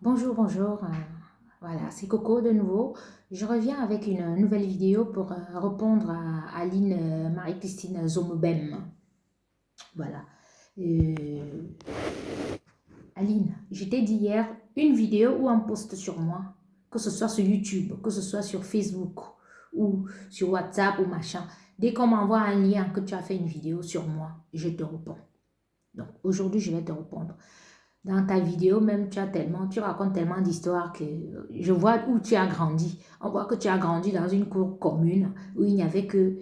Bonjour, bonjour. Voilà, c'est Coco de nouveau. Je reviens avec une nouvelle vidéo pour répondre à Aline Marie-Christine Zomobem. Voilà. Euh, Aline, je t'ai dit hier une vidéo ou un post sur moi, que ce soit sur YouTube, que ce soit sur Facebook ou sur WhatsApp ou machin. Dès qu'on m'envoie un lien que tu as fait une vidéo sur moi, je te réponds. Donc aujourd'hui, je vais te répondre. Dans ta vidéo, même, tu racontes tellement d'histoires que je vois où tu as grandi. On voit que tu as grandi dans une cour commune où il n'y avait que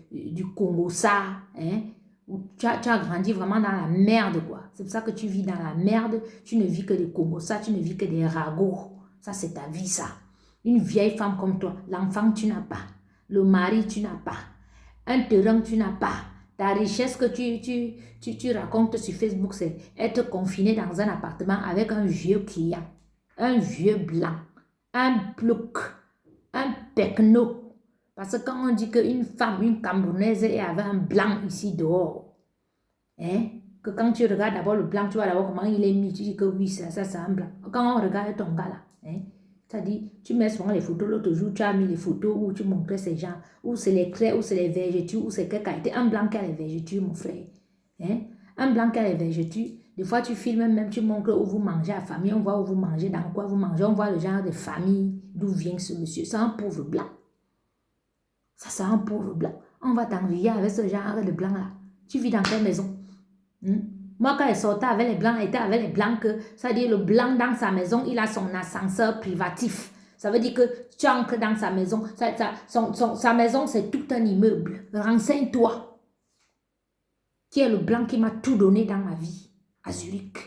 du Congo-ça, hein, où tu as grandi vraiment dans la merde, quoi. C'est pour ça que tu vis dans la merde. Tu ne vis que des Congo-ça, tu ne vis que des ragots. Ça, c'est ta vie, ça. Une vieille femme comme toi, l'enfant, tu n'as pas. Le mari, tu n'as pas. Un terrain, tu n'as pas. Ta richesse que tu racontes sur Facebook, c'est être confiné dans un appartement avec un vieux client, un vieux blanc, un plouc, un pecno. Parce que quand on dit qu'une femme, une Camerounaise, est avec un blanc ici dehors, hein, que quand tu regardes d'abord le blanc, tu vois d'abord comment il est mis, tu dis que oui, ça c'est un blanc. Quand on regarde ton gars là, hein, c'est-à-dire, tu mets souvent les photos, l'autre jour, tu as mis les photos où tu montrais ces gens, où c'est les craies, où c'est les vergetures, où c'est quelle qualité. Un blanc qui a les vergetures, mon frère. Hein? Un blanc qui a les vergetures. Des fois, tu filmes même, tu montres où vous mangez à famille, on voit où vous mangez, dans quoi vous mangez, on voit le genre de famille d'où vient ce monsieur. C'est un pauvre blanc. Ça, c'est un pauvre blanc. On va t'envier avec ce genre de blanc là. Tu vis dans quelle maison? Moi, quand elle sortait avec les blancs, elle était avec les blancs que, ça veut dire le blanc dans sa maison, il a son ascenseur privatif. Ça veut dire que tu entres dans sa maison. Sa maison, c'est tout un immeuble. Renseigne-toi. Qui est le blanc qui m'a tout donné dans ma vie à Zurich.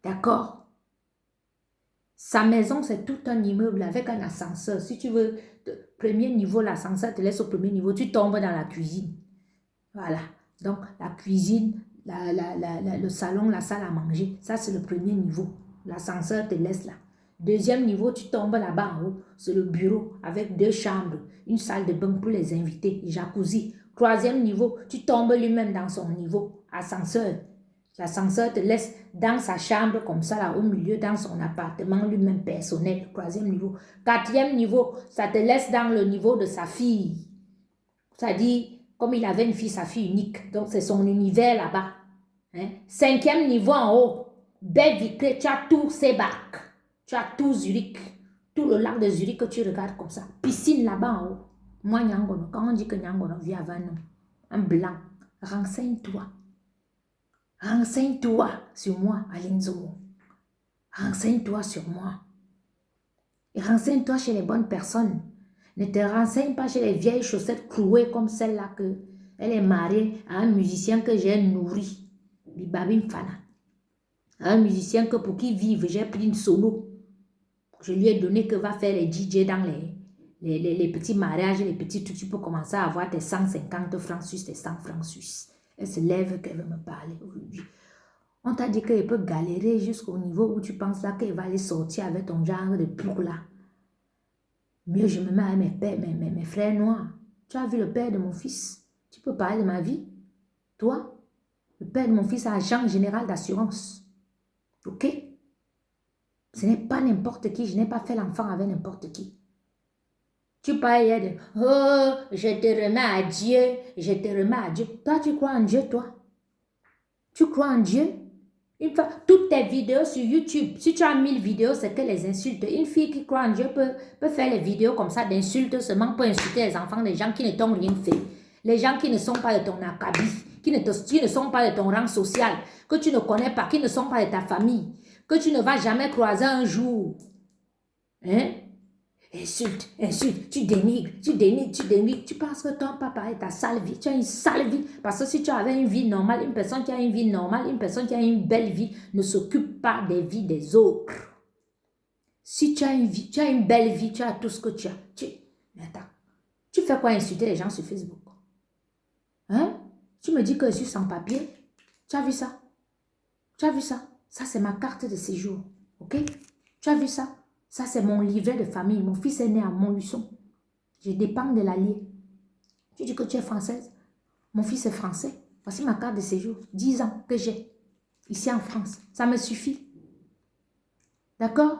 D'accord? Sa maison, c'est tout un immeuble avec un ascenseur. Si tu veux, premier niveau, l'ascenseur te laisse au premier niveau. Tu tombes dans la cuisine. Voilà. Donc, la cuisine, le salon, la salle à manger, ça, c'est le premier niveau. L'ascenseur te laisse là. Deuxième niveau, tu tombes là-bas en haut. C'est le bureau avec deux chambres, une salle de bain pour les invités, jacuzzi. Troisième niveau, tu tombes lui-même dans son niveau. Ascenseur. L'ascenseur te laisse dans sa chambre comme ça, là, au milieu, dans son appartement lui-même personnel. Troisième niveau. Quatrième niveau, ça te laisse dans le niveau de sa fille. C'est-à-dire, comme il avait une fille, sa fille unique. Donc, c'est son univers là-bas. Hein? Cinquième niveau en haut. Baie vitrée, tu as tous ces bacs. Tu as tout Zurich. Tout le lac de Zurich que tu regardes comme ça. Piscine là-bas en haut. Moi, Nyangono, quand on dit que Nyangono vit avant nous, un blanc, renseigne-toi. Renseigne-toi sur moi, Aline Zomo. Renseigne-toi sur moi. Et renseigne-toi chez les bonnes personnes. Ne te renseigne pas chez les vieilles chaussettes clouées comme celle-là que elle est mariée à un musicien que j'ai nourri. Bibabim Fana. Un musicien que pour qu'il vive, j'ai pris une solo. Je lui ai donné que va faire les DJ dans les petits mariages, les petits trucs. Tu peux commencer à avoir tes 150 francs suisses, tes 100 francs suisses. Elle se lève qu'elle veut me parler aujourd'hui. On t'a dit qu'elle peut galérer jusqu'au niveau où tu penses là qu'elle va aller sortir avec ton genre de plouk là. Mieux je me mets à mes frères noirs. Tu as vu le père de mon fils? Tu peux parler de ma vie? Toi, le père de mon fils est agent général d'assurance. Ok? Ce n'est pas n'importe qui. Je n'ai pas fait l'enfant avec n'importe qui. Tu parles de « Oh, je te remets à Dieu, je te remets à Dieu. » Toi, tu crois en Dieu, toi? Tu crois en Dieu? Une fois, toutes tes vidéos sur YouTube, si tu as 1000 vidéos, c'est que les insultes. Une fille qui croit en Dieu peut faire les vidéos comme ça d'insultes seulement pour insulter les enfants des gens qui ne t'ont rien fait. Les gens qui ne sont pas de ton acabit, qui ne sont pas de ton rang social, que tu ne connais pas, qui ne sont pas de ta famille, que tu ne vas jamais croiser un jour. Hein? Insulte, insulte, tu dénigres, tu dénigres, tu dénigres. Tu penses que ton papa est ta sale vie. Tu as une sale vie. Parce que si tu avais une vie normale, une personne qui a une vie normale, une personne qui a une belle vie, ne s'occupe pas des vies des autres. Si tu as une vie, tu as une belle vie, tu as tout ce que tu as. Mais attends, tu fais quoi insulter les gens sur Facebook? Hein? Tu me dis que je suis sans papier? Tu as vu ça? Tu as vu ça? Ça, c'est ma carte de séjour. Ok? Tu as vu ça? Ça, c'est mon livret de famille. Mon fils est né à Montluçon. Je dépends de l'allié. Tu dis que tu es française. Mon fils est français. Voici ma carte de séjour. 10 ans que j'ai ici en France. Ça me suffit. D'accord?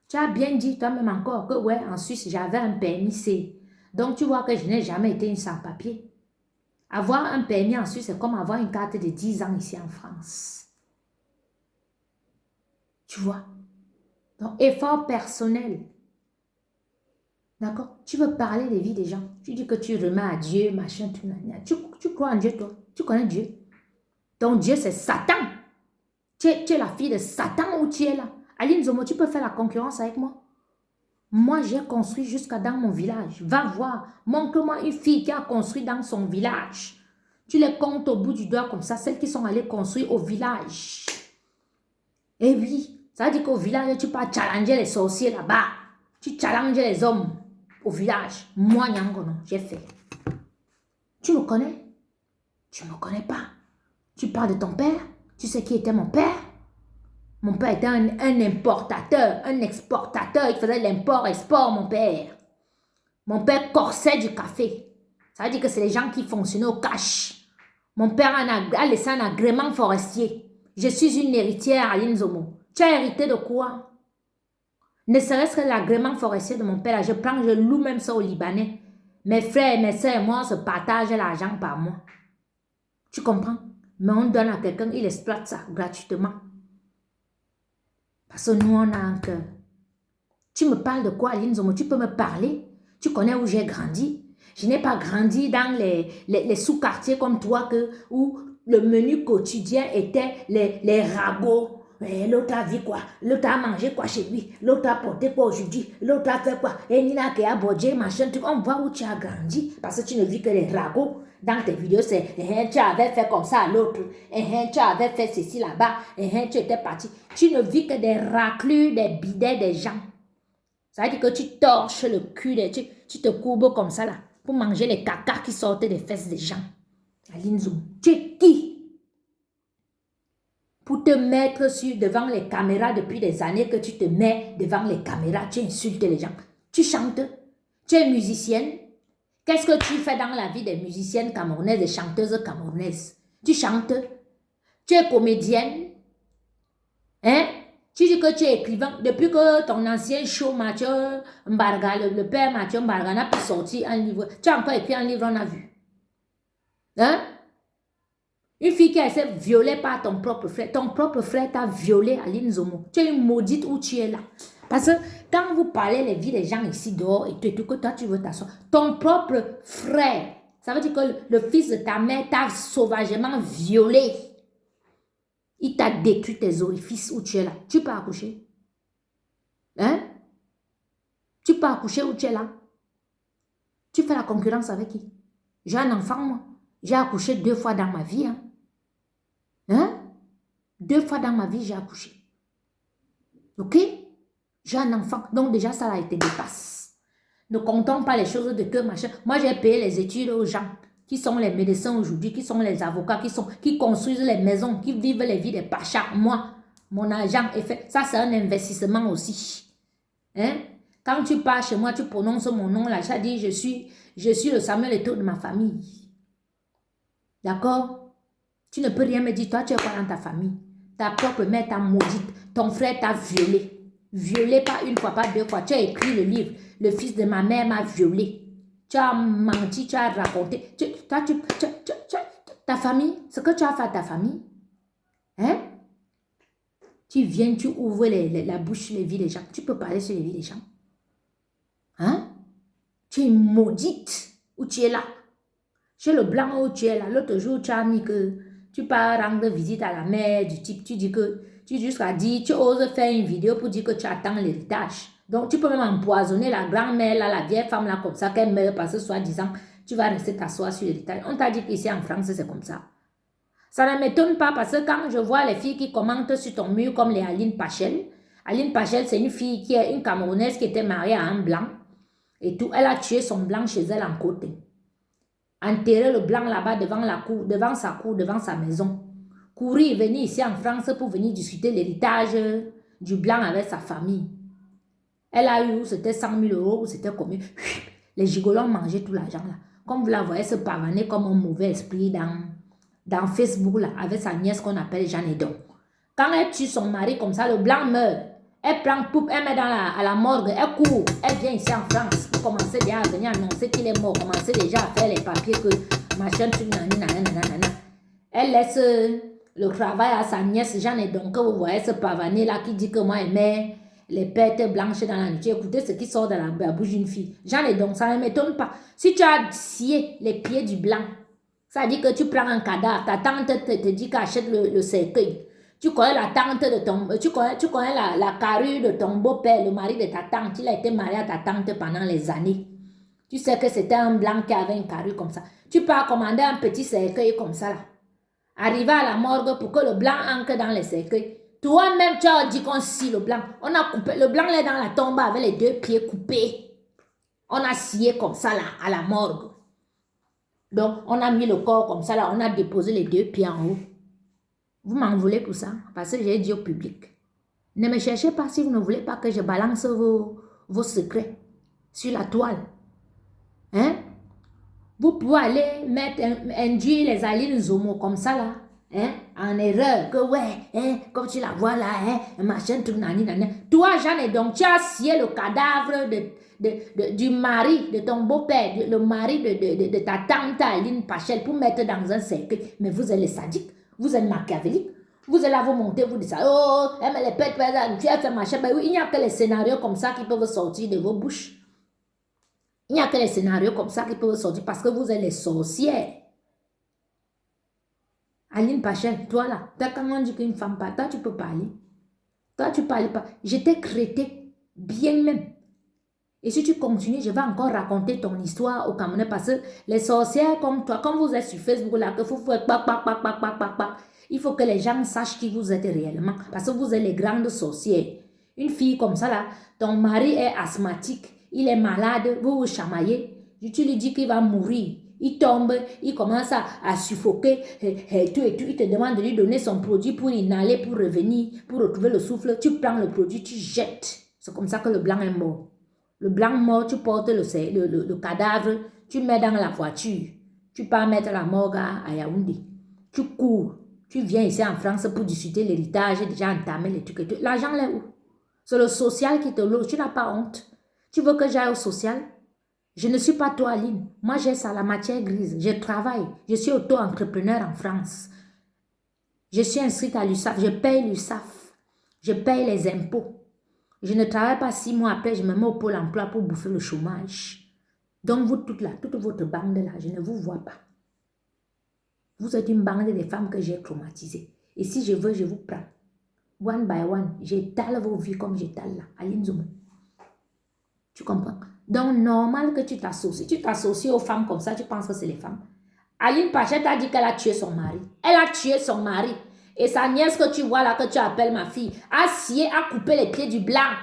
Tu as bien dit toi-même encore que, ouais, en Suisse, j'avais un permis C. Donc, tu vois que je n'ai jamais été une sans-papier. Avoir un permis en Suisse, c'est comme avoir une carte de 10 ans ici en France. Tu vois? Donc, effort personnel. D'accord? Tu veux parler des vies des gens. Tu dis que tu remets à Dieu, machin, tout. Tu crois en Dieu, toi? Tu connais Dieu? Donc, Dieu, c'est Satan. Tu es la fille de Satan ou tu es là? Aline Zomo, tu peux faire la concurrence avec moi? Moi, j'ai construit jusqu'à dans mon village. Va voir. Montre-moi une fille qui a construit dans son village. Tu les comptes au bout du doigt comme ça, celles qui sont allées construire au village. Eh oui, ça veut dire qu'au village, tu peux challenger les sorciers là-bas. Tu challenges les hommes au village. Moi, Nyangono, j'ai fait. Tu me connais? Tu ne me connais pas. Tu parles de ton père? Tu sais qui était mon père? Mon père était un importateur, un exportateur. Il faisait l'import-export, mon père. Mon père corsait du café. Ça veut dire que c'est les gens qui fonctionnaient au cash. Mon père a laissé un agrément forestier. Je suis une héritière, Aline Zomo. Tu as hérité de quoi? Ne serait-ce que l'agrément forestier de mon père, je loue même ça aux Libanais. Mes frères, mes soeurs et moi, on se partage l'argent par mois. Tu comprends? Mais on donne à quelqu'un, il exploite ça gratuitement. Parce que nous, on a un cœur. Tu me parles de quoi, Aline Zomo? Tu peux me parler? Tu connais où j'ai grandi? Je n'ai pas grandi dans les sous-quartiers comme toi où le menu quotidien était les ragots. L'autre a vu quoi? L'autre a mangé quoi chez lui? L'autre a porté quoi aujourd'hui? L'autre a fait quoi? Et Nina qui a bodgé, machin, on voit où tu as grandi. Parce que tu ne vis que les ragots. Dans tes vidéos, c'est tu avais fait comme ça à l'autre. Tu avais fait ceci là-bas. Tu étais parti. Tu ne vis que des raclures, des bidets des gens. Ça veut dire que tu torches le cul, tu te courbes comme ça là, pour manger les caca qui sortent des fesses des gens. Aline Zoom, tu es qui? Pour te mettre devant les caméras depuis des années que tu te mets devant les caméras, tu insultes les gens. Tu chantes, tu es musicienne. Qu'est-ce que tu fais dans la vie des musiciennes camerounaises, des chanteuses camerounaises? Tu chantes, tu es comédienne, hein? Tu dis que tu es écrivain. Depuis que ton ancien show Mathieu Mbarga, le père Mathieu Mbarga n'a pu sortir un livre. Tu as encore écrit un livre, on a vu. Hein? Une fille qui a été violée par ton propre frère. Ton propre frère t'a violée, Aline Zomo. Tu es une maudite où tu es là. Parce que quand vous parlez les vies des gens ici dehors et tout, que toi tu veux t'asseoir, ton propre frère, ça veut dire que le fils de ta mère t'a sauvagement violé. Il t'a détruit tes orifices où tu es là. Tu peux accoucher? Hein? Tu peux accoucher où tu es là? Tu fais la concurrence avec qui? J'ai un enfant, moi. J'ai accouché 2 fois dans ma vie. Hein? 2 fois dans ma vie, j'ai accouché. Ok? J'ai un enfant. Donc déjà, ça a été dépasse. Ne comptons pas les choses de que machin. Moi, j'ai payé les études aux gens qui sont les médecins aujourd'hui, qui sont les avocats, qui construisent les maisons, qui vivent les vies des pachas. Moi, mon argent est fait. Ça, c'est un investissement aussi. Hein? Quand tu pars chez moi, tu prononces mon nom là, ça dit je suis le Samuel Eto'o de ma famille. D'accord? Tu ne peux rien me dire, toi tu es quoi dans ta famille? Ta propre mère t'a maudite, ton frère t'a violé. Violé pas une fois, pas 2 fois. Tu as écrit le livre, le fils de ma mère m'a violé. Tu as menti, tu as raconté. Ta famille, ce que tu as fait à ta famille, hein? Tu viens, tu ouvres la bouche sur les vies des gens. Tu peux parler sur les vies des gens. Hein? Tu es maudite où tu es là. Chez le blanc où tu es là. L'autre jour, tu as mis que tu pars rendre visite à la mère du type. Tu dis que jusqu'à dire, tu oses faire une vidéo pour dire que tu attends l'héritage. Donc, tu peux même empoisonner la grand-mère, là, la vieille femme là, comme ça, qu'elle meurt parce que soi-disant, tu vas rester t'asseoir sur l'héritage. On t'a dit qu'ici en France, c'est comme ça. Ça ne m'étonne pas parce que quand je vois les filles qui commentent sur ton mur comme les Aline Pachel. Aline Pachel, c'est une fille qui est une Camerounaise qui était mariée à un blanc. Et tout, elle a tué son blanc chez elle en côté. Enterré le blanc là-bas devant la cour, devant sa maison. Courir, venir ici en France pour venir discuter l'héritage du blanc avec sa famille. Elle a eu, c'était 100 000 euros, c'était combien? Les gigolons mangeaient tout l'argent là. Comme vous la voyez se pavaner comme un mauvais esprit dans Facebook là, avec sa nièce qu'on appelle Jeanne Edon. Quand elle tue son mari comme ça, le blanc meurt. Elle prend poupe, elle met à la morgue, elle court, elle vient ici en France pour commencer déjà à venir annoncer qu'il est mort, commencer déjà à faire les papiers que machin, truc, nanana. Elle laisse le travail à sa nièce, j'en ai donc, vous voyez ce pavané là qui dit que moi, elle met les pêtes blanches dans la nuit. Écoutez ce qui sort de la bouche d'une fille. J'en ai donc, ça ne m'étonne pas. Si tu as scié les pieds du blanc, ça dit que tu prends un cadavre, ta tante te dit qu'achète le cercueil. Tu connais la tante de ton... Tu connais la carrure de ton beau-père, le mari de ta tante. Il a été marié à ta tante pendant les années. Tu sais que c'était un blanc qui avait une carrure comme ça. Tu peux commander un petit cercueil comme ça là. Arriver à la morgue pour que le blanc ancre dans les cercueils. Toi-même, tu as dit qu'on scie le blanc. On a coupé, le blanc est dans la tombe avec les 2 pieds coupés. On a scié comme ça là, à la morgue. Donc, on a mis le corps comme ça là, on a déposé les 2 pieds en haut. Vous m'en voulez pour ça, parce que j'ai dit au public. Ne me cherchez pas si vous ne voulez pas que je balance vos secrets sur la toile. Hein? Vous pouvez aller induire les Aline Zomo comme ça là, hein, en erreur, que ouais, hein, comme tu la vois là, hein, machin, tout nani. Toi, Jeanne, et donc tu as scié le cadavre du mari de ton beau-père, le mari de ta tante Aline Pachel pour mettre dans un cercueil. Mais vous êtes les sadiques, vous êtes machiavéliques. Vous allez là vous monter, vous dites ça, oh, mais les pètes, tu as fait machin. Ben oui, il n'y a que les scénarios comme ça qui peuvent sortir de vos bouches. Il n'y a que les scénarios comme ça qui peuvent sortir parce que vous êtes les sorcières. Aline Pachel, toi là, quand on dit qu'une femme parle, toi tu peux parler. Toi tu parles pas. Je t'ai créé bien même. Et si tu continues, je vais encore raconter ton histoire au Cameroun parce que les sorcières comme toi, quand vous êtes sur Facebook là, que vous faites il faut que les gens sachent qui vous êtes réellement parce que vous êtes les grandes sorcières. Une fille comme ça là, ton mari est asthmatique. Il est malade, vous vous chamaillez, tu lui dis qu'il va mourir. Il tombe, il commence à suffoquer, et tout, il te demande de lui donner son produit pour inhaler, pour revenir, pour retrouver le souffle. Tu prends le produit, tu jettes. C'est comme ça que le blanc est mort. Le blanc mort, tu portes le cadavre, tu mets dans la voiture. Tu pars mettre la morgue à Yaoundé. Tu cours, tu viens ici en France pour discuter l'héritage, déjà entamé les trucs. L'argent là où? C'est le social qui te loge, tu n'as pas honte. Tu veux que j'aille au social? Je ne suis pas toi, Aline. Moi, j'ai ça, la matière grise. Je travaille. Je suis auto-entrepreneur en France. Je suis inscrite à l'USAF. Je paye l'USAF. Je paye les impôts. Je ne travaille pas 6 mois après, je me mets au pôle emploi pour bouffer le chômage. Donc, vous toutes là, toute votre bande là, je ne vous vois pas. Vous êtes une bande de femmes que j'ai traumatisées. Et si je veux, je vous prends. One by one, j'étale vos vies comme j'étale là. Aline Zoumou. Tu comprends? Donc, normal que tu t'associes. Tu t'associes aux femmes comme ça, tu penses que c'est les femmes. Aline Pachette a dit qu'elle a tué son mari. Elle a tué son mari. Et sa nièce que tu vois là, que tu appelles ma fille, a scié, a coupé les pieds du blanc.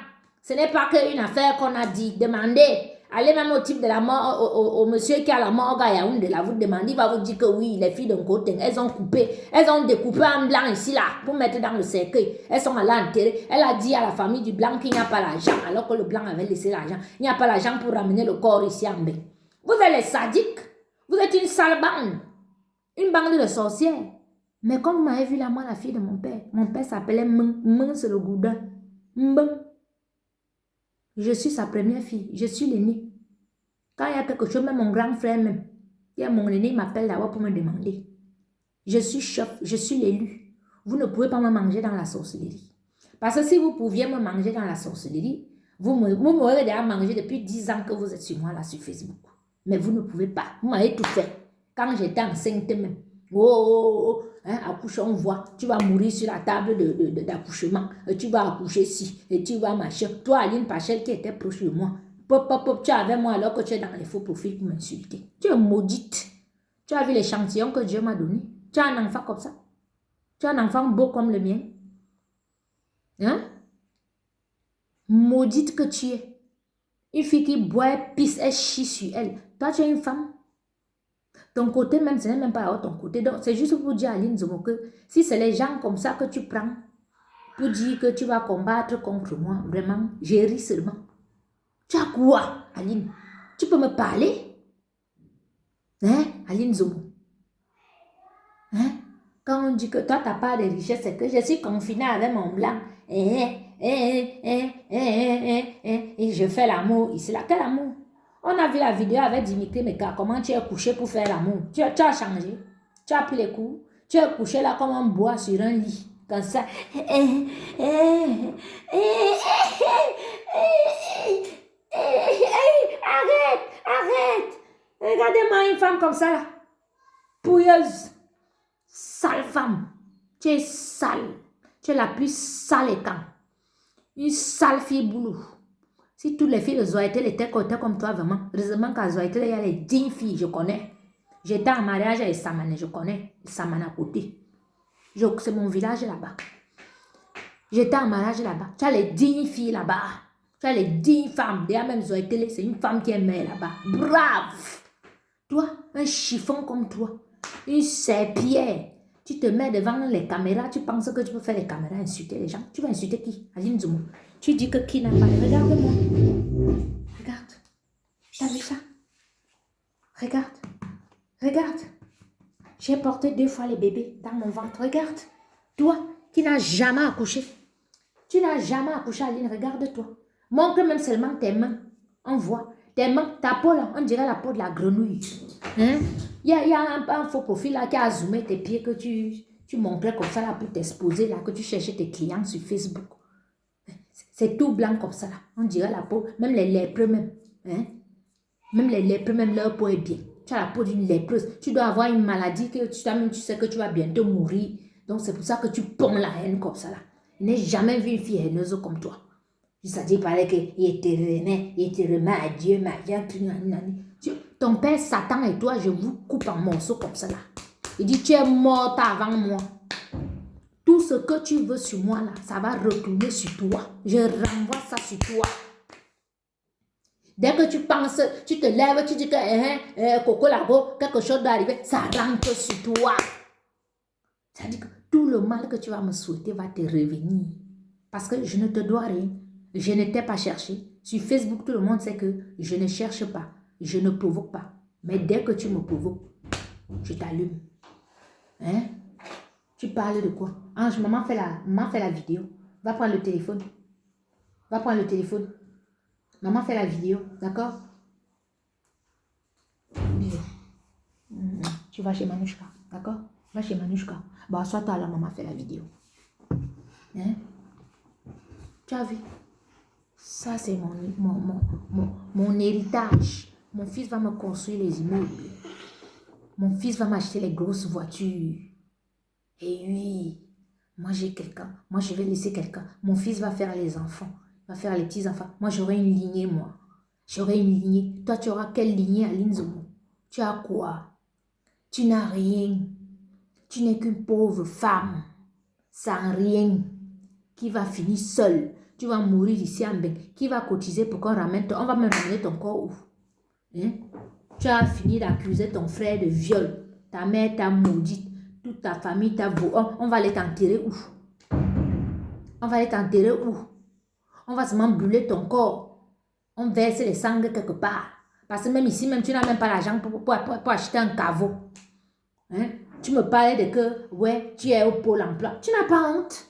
Ce n'est pas qu'une affaire qu'on a dit. Demandez. Allez même au type de la mort, au monsieur qui a la morgue à Yaoundé, là, vous demandez, il va vous dire que oui, les filles d'un côté, elles ont coupé, elles ont découpé un blanc ici, là, pour mettre dans le cercueil. Elles sont allées enterrer. Elle a dit à la famille du blanc qu'il n'y a pas l'argent, alors que le blanc avait laissé l'argent. Il n'y a pas l'argent pour ramener le corps ici en bain. Vous êtes les sadiques. Vous êtes une sale bande. Une bande de sorcières. Mais comme vous m'avez vu là, moi, la fille de mon père s'appelait Meng. Meng, c'est le goudin. Meng. Je suis sa première fille. Je suis l'aînée. Quand il y a quelque chose, même mon grand frère, même, il y a mon aîné, il m'appelle d'abord pour me demander. Je suis chef, je suis l'élu. Vous ne pouvez pas me manger dans la sorcellerie. Parce que si vous pouviez me manger dans la sorcellerie, vous m'aurez déjà mangé depuis 10 ans que vous êtes sur moi là sur Facebook. Mais vous ne pouvez pas. Vous m'avez tout fait. Quand j'étais enceinte même. Oh, hein, accoucher, on voit. Tu vas mourir sur la table d'accouchement. Tu vas accoucher ici. Et tu vas machin. Toi, Aline Pachel, qui était proche de moi. Pop, pop, pop, tu es avec moi alors que tu es dans les faux profils pour m'insulter. Tu es maudite. Tu as vu l'échantillon que Dieu m'a donné. Tu as un enfant comme ça. Tu as un enfant beau comme le mien. Hein? Maudite que tu es. Une fille qui boit, pisse, elle chie sur elle. Toi, tu es une femme. Ton côté même, ce n'est même pas ton côté. Donc, c'est juste pour dire à Aline Zomo que si c'est les gens comme ça que tu prends pour dire que tu vas combattre contre moi, vraiment, j'ai ri seulement. Tu as quoi, Aline? Tu peux me parler? Hein, Aline Zomo? Hein? Quand on dit que toi, tu n'as pas de richesse, c'est que je suis confinée avec mon blanc. et je fais l'amour. Et c'est là, quel amour? On a vu la vidéo avec Dimitri Meka, comment tu es couché pour faire l'amour. Tu as changé, tu as pris les coups, tu es couché là comme un bois sur un lit. Comme ça. Arrête, arrête. Regardez-moi une femme comme ça là. Pouilleuse. Sale femme. Tu es sale. Tu es la plus sale et quand. Une sale fille boulot. Si toutes les filles de Zoïtel étaient comme toi, vraiment. Heureusement qu'à Zoïtel, il y a les 10 filles, je connais. J'étais en mariage avec Samane, je connais. Samane à côté. C'est mon village là-bas. J'étais en mariage là-bas. Tu as les 10 filles là-bas. Tu as les 10 femmes. D'ailleurs, même Zoïtel, c'est une femme qui est mère là-bas. Brave. Toi, un chiffon comme toi. Une serpillère. Tu te mets devant les caméras, tu penses que tu peux faire les caméras, insulter les gens. Tu vas insulter qui? Aline Zoumou. Tu dis que qui n'a pas... Regarde-moi. Regarde. T'as vu ça? Regarde. Regarde. J'ai porté 2 fois les bébés dans mon ventre. Regarde. Toi, qui n'as jamais accouché. Tu n'as jamais accouché, Aline. Regarde-toi. Montre même seulement tes mains. On voit. Tes mains, ta peau là, on dirait la peau de la grenouille. Hein? Il y a un faux profil là qui a zoomé tes pieds que tu montrais comme ça là pour t'exposer là, que tu cherchais tes clients sur Facebook. C'est tout blanc comme ça là. On dirait la peau, même les lépreux même. Hein? Même les lépreux, même leur peau est bien. Tu as la peau d'une lépreuse. Tu dois avoir une maladie que toi-même tu sais que tu vas bientôt mourir. Donc c'est pour ça que tu ponds la haine comme ça là. Je n'ai jamais vu une fille haineuse comme toi. Ça dit paraît qu'il te remet à Dieu, ton père Satan et toi, je vous coupe en morceaux comme ça là. Il dit, tu es morte avant moi. Tout ce que tu veux sur moi là, ça va retourner sur toi. Je renvoie ça sur toi. Dès que tu penses, tu te lèves, tu dis que Coco Lago, quelque chose doit arriver, ça rentre sur toi. Ça dit que tout le mal que tu vas me souhaiter va te revenir. Parce que je ne te dois rien. Je ne t'ai pas cherché. Sur Facebook, tout le monde sait que je ne cherche pas. Je ne provoque pas. Mais dès que tu me provoques, je t'allume. Hein? Tu parles de quoi? Ange, maman fait la vidéo. Va prendre le téléphone. Va prendre le téléphone. Maman fait la vidéo. D'accord? Bisous. Tu vas chez Manouchka. D'accord? Va chez Manouchka. Bah, soit toi là, maman fait la vidéo. Hein? Tu as vu? Ça, c'est mon héritage. Mon fils va me construire les immeubles. Mon fils va m'acheter les grosses voitures. Et oui, moi j'ai quelqu'un. Moi, je vais laisser quelqu'un. Mon fils va faire les enfants. Va faire les petits-enfants. Moi, j'aurai une lignée, moi. J'aurai une lignée. Toi, tu auras quelle lignée, Aline Zoumou? Tu as quoi? Tu n'as rien. Tu n'es qu'une pauvre femme. Sans rien. Qui va finir seule. Tu vas mourir ici en bain. Qui va cotiser pour qu'on ramène on va me ramener ton corps où? Hein? Tu as fini d'accuser ton frère de viol. Ta mère t'a maudite. Toute ta famille t'a volé. On va aller t'enterrer où? On va aller t'enterrer où? On va seulement brûler ton corps. On verse les sangles quelque part. Parce que même ici, même tu n'as même pas l'argent pour acheter un caveau. Hein? Tu me parlais de que, ouais, tu es au pôle emploi. Tu n'as pas honte?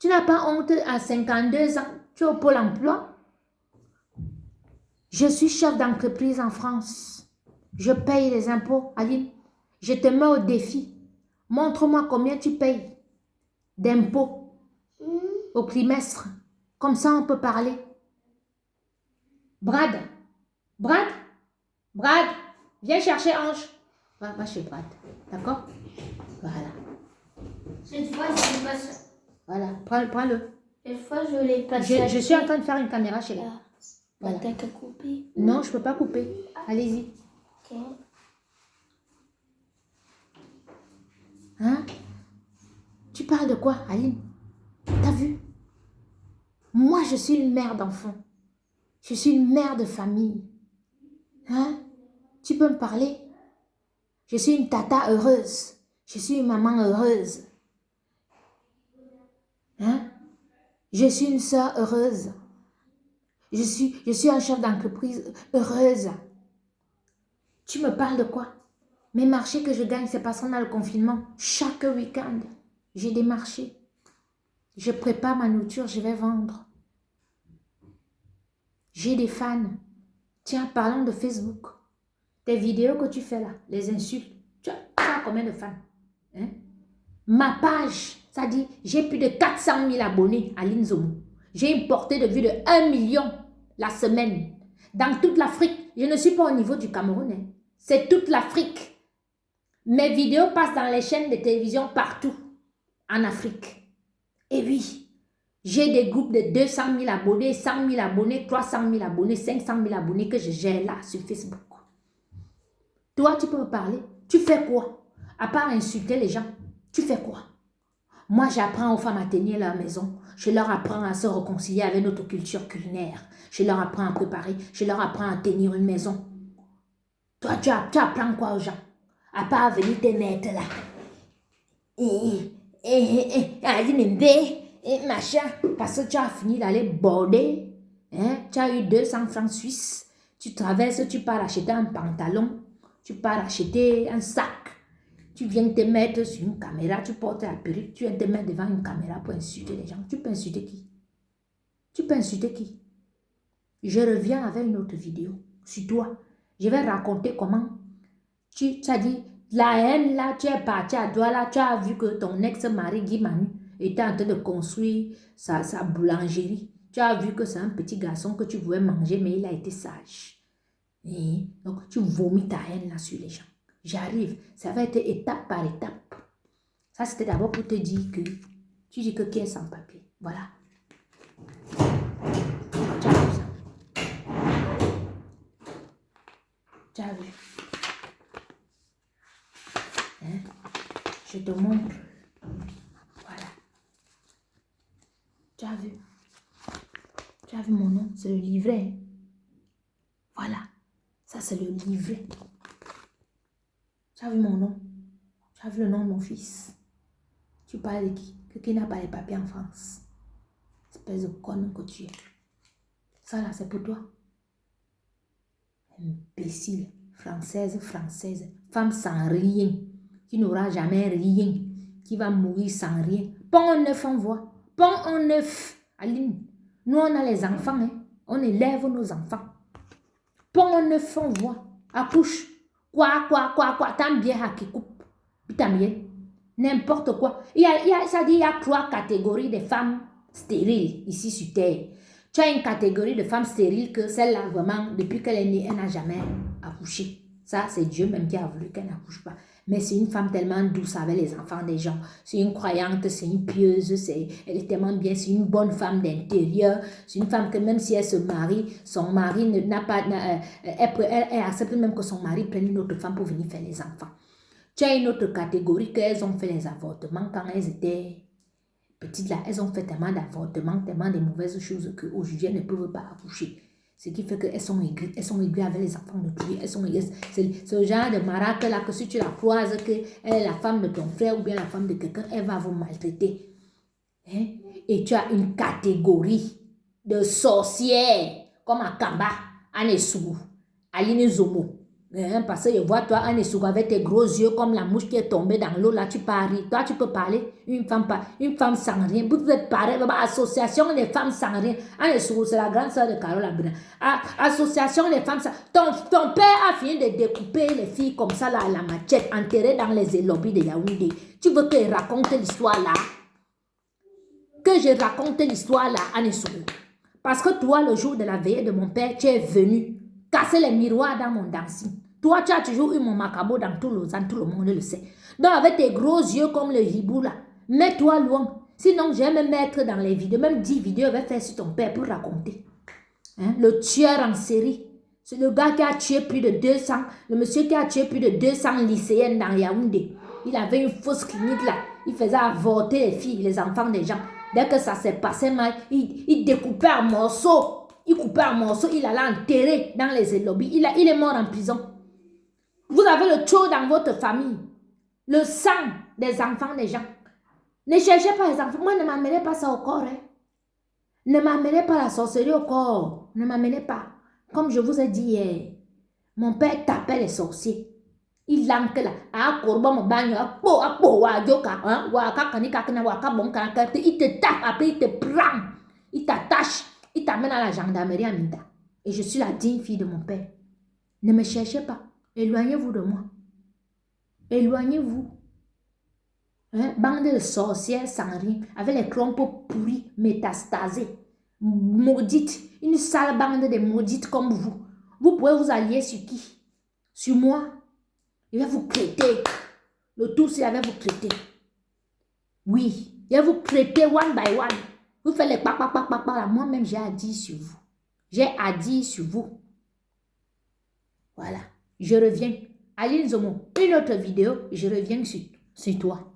Tu n'as pas honte à 52 ans, tu es au pôle emploi? Je suis chef d'entreprise en France. Je paye les impôts. Aline, je te mets au défi. Montre-moi combien tu payes d'impôts au trimestre. Comme ça, on peut parler. Brad, Brad, Brad, viens chercher Ange. Va chez Brad, d'accord? Voilà. Cette fois, je l'ai pas. Voilà, prends-le. Cette fois, je l'ai pas. Je suis en train de faire une caméra chez là. Voilà. T'as qu'à couper. Non, je ne peux pas couper. Allez-y. Ok. Hein? Tu parles de quoi, Aline? T'as vu? Moi, je suis une mère d'enfant. Je suis une mère de famille. Hein? Tu peux me parler? Je suis une tata heureuse. Je suis une maman heureuse. Hein? Je suis une soeur heureuse. Je suis un chef d'entreprise heureuse. Tu me parles de quoi? Mes marchés que je gagne, c'est parce qu'on a le confinement. Chaque week-end, j'ai des marchés. Je prépare ma nourriture, je vais vendre. J'ai des fans. Tiens, parlons de Facebook. Tes vidéos que tu fais là, les insultes. Tu as combien de fans? Hein? Ma page, ça dit, j'ai plus de 400 000 abonnés à Linzomo. J'ai une portée de vue de 1 million la semaine. Dans toute l'Afrique, je ne suis pas au niveau du Cameroun. Hein. C'est toute l'Afrique. Mes vidéos passent dans les chaînes de télévision partout en Afrique. Et oui, j'ai des groupes de 200 000 abonnés, 100 000 abonnés, 300 000 abonnés, 500 000 abonnés que je gère là sur Facebook. Toi, tu peux me parler. Tu fais quoi? À part insulter les gens, tu fais quoi? Moi, j'apprends aux femmes à tenir leur maison. Je leur apprends à se réconcilier avec notre culture culinaire. Je leur apprends à préparer. Je leur apprends à tenir une maison. Toi, tu apprends quoi aux gens? À part venir te mettre là. Machin. Parce que tu as fini d'aller border. Hein? Tu as eu 200 francs suisses. Tu traverses, tu pars acheter un pantalon. Tu pars acheter un sac. Tu viens te mettre sur une caméra, tu portes la perruque, tu viens te mettre devant une caméra pour insulter les gens. Tu peux insulter qui? Tu peux insulter qui? Je reviens avec une autre vidéo sur toi. Je vais raconter comment tu as dit, la haine là, tu es parti à Douala, tu as vu que ton ex-mari Guy Manu était en train de construire sa boulangerie. Tu as vu que c'est un petit garçon que tu voulais manger, mais il a été sage. Et donc, tu vomis ta haine là sur les gens. J'arrive, ça va être étape par étape. Ça, c'était d'abord pour te dire que tu dis que qui est sans papier. Voilà. Tu as vu ça? Tu as vu? Hein? Je te montre. Voilà. Tu as vu? Tu as vu mon nom? C'est le livret. Voilà. Ça, c'est le livret. Tu as vu mon nom? Tu as vu le nom de mon fils? Tu parles de qui? Qui n'a pas les papiers en France. Espèce de conne que tu es. Ça là, c'est pour toi. Imbécile. Française. Femme sans rien. Qui n'aura jamais rien. Qui va mourir sans rien. Pont en neuf, on voit. Pont en neuf. Aline. Nous, on a les enfants. Hein. On élève nos enfants. Pont en neuf, on voit. Accouche. Quoi. T'as bien à qui coupe. T'as bien. N'importe quoi. Ça dit, il y a 3 catégories de femmes stériles ici sur Terre. Tu as une catégorie de femmes stériles que celle-là, vraiment, depuis qu'elle est née, elle n'a jamais accouché. Ça, c'est Dieu même qui a voulu qu'elle n'accouche pas. Mais c'est une femme tellement douce avec les enfants des gens. C'est une croyante, c'est une pieuse, elle est tellement bien, c'est une bonne femme d'intérieur. C'est une femme que même si elle se marie, son mari n'a pas... elle accepte même que son mari prenne une autre femme pour venir faire les enfants. Tu as une autre catégorie qu'elles ont fait les avortements quand elles étaient petites là. Elles ont fait tellement d'avortements, tellement de mauvaises choses qu'aujourd'hui elles ne peuvent pas accoucher. Ce qui fait qu'elles sont aigries. Elles sont aigries avec les enfants de tuer. Elles sont aigries. C'est ce genre de maraque là que si tu la croises, qu'elle est la femme de ton frère ou bien la femme de quelqu'un, elle va vous maltraiter. Hein? Et tu as une catégorie de sorcières comme à Kamba, à Nessougou, à Linzomo. Parce que je vois toi, un essougo avec tes gros yeux comme la mouche qui est tombée dans l'eau, là tu paries. Toi, tu peux parler. Une femme sans rien. Vous êtes pareil. Association des femmes sans rien. Un essougo, c'est la grande soeur de Carole Abina. Association des femmes sans... Ton père a fini de découper les filles comme ça, là, à la machette, enterrées dans les lobbies de Yaoundé. Tu veux que je raconte l'histoire là? Que je raconte l'histoire là, un essougo. Parce que toi, le jour de la veillée de mon père, tu es venu casser les miroirs dans mon dancing. Toi, tu as toujours eu mon macabo dans tout Lausanne, tout le monde le sait. Donc, avec tes gros yeux comme le hibou là, mets-toi loin. Sinon, je vais me mettre dans les vidéos, même 10 vidéos, je vais faire sur ton père pour raconter. Hein? Le tueur en série. C'est le gars qui a tué plus de 200, le monsieur qui a tué plus de 200 lycéennes dans Yaoundé. Il avait une fausse clinique là. Il faisait avorter les filles, les enfants des gens. Dès que ça s'est passé mal, il découpait en morceaux. Il coupait un morceau, il allait enterrer dans les lobbies. Il est mort en prison. Vous avez le taux dans votre famille. Le sang des enfants des gens. Ne cherchez pas les enfants. Moi, ne m'amenez pas ça au corps. Hein. Ne m'amenez pas la sorcellerie au corps. Ne m'amenez pas. Comme je vous ai dit hier, mon père tapait les sorciers. Il langue là. Ah, corba mon bagno. Il te tape, après il te prend. Il t'attache. Il t'amène à la gendarmerie à Minta. Et je suis la digne fille de mon père. Ne me cherchez pas. Éloignez-vous de moi. Éloignez-vous. Hein? Bande de sorcières sans rien. Avec les crompeaux pourris, métastasés. Maudites. Une sale bande de maudites comme vous. Vous pouvez vous allier sur qui? Sur moi. Il va vous traiter. Le tout, c'est avec vous traiter. Oui. Il va vous traiter one by one. Vous faites les papa. Moi-même, j'ai à dire sur vous. J'ai à dire sur vous. Voilà. Je reviens. Aline Zomo, une autre vidéo, je reviens sur toi.